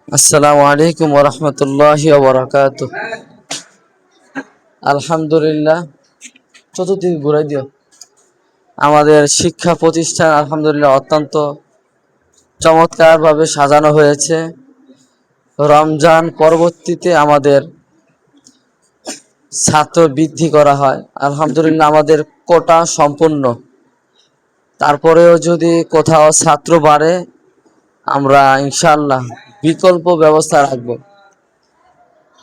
আসসালামু আলাইকুম ওয়া রাহমাতুল্লাহি ওয়া বারাকাতুহু। আলহামদুলিল্লাহ, চতুর্দিকে ঘুরাই দিও। আমাদের শিক্ষা প্রতিষ্ঠান আলহামদুলিল্লাহ অত্যন্ত চমৎকারভাবে সাজানো হয়েছে। রমজান পরবর্তীতে আমাদের ছাত্র বৃদ্ধি করা হয়। আলহামদুলিল্লাহ আমাদের কোটা সম্পূর্ণ। তারপরেও যদি কোথাও ছাত্র বাড়ে, আমরা ইনশাআল্লাহ বিকল্প ব্যবস্থা রাখব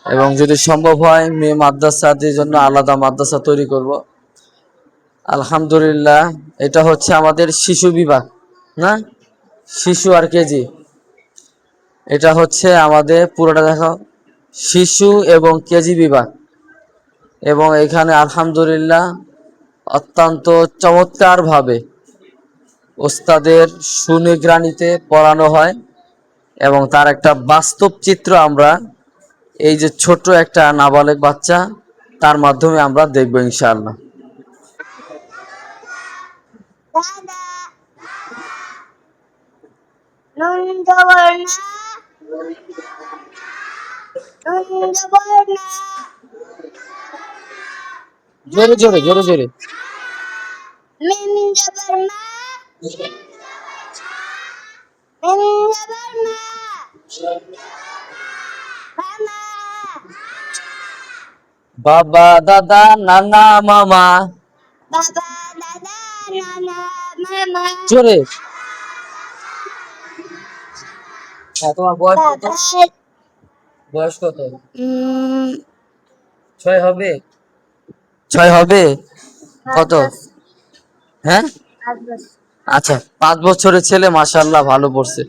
এবং যদি সম্ভব হয় মেয়ে মাদ্রাসাদের জন্য আলাদা মাদ্রাসা তৈরি করব। আলহামদুলিল্লাহ, এটা হচ্ছে আমাদের শিশু বিভাগ, না শিশু আর কেজি, এটা হচ্ছে আমাদের পুরোটা দেখো শিশু এবং কেজি বিভাগ। এবং এখানে আলহামদুলিল্লাহ অত্যন্ত চমৎকারভাবে ওস্তাদের সুনিগরানিতে পড়ানো হয় এবং তার একটা বাস্তব চিত্র আমরা এই যে ছোট একটা নাবালেগ বাচ্চা তার মাধ্যমে আমরা দেখব ইনশাআল্লাহ। জোরে জোরে জোরে জোরে। বাবা দাদা নানা মামা। জোরে। হ্যাঁ, তোমার বয়স কত? বয়স কত? 6 হবে? 6 হবে? কত? হ্যাঁ, আচ্ছা, 5 বছরের ছেলে মাশাআল্লাহ ভালো পড়ছে।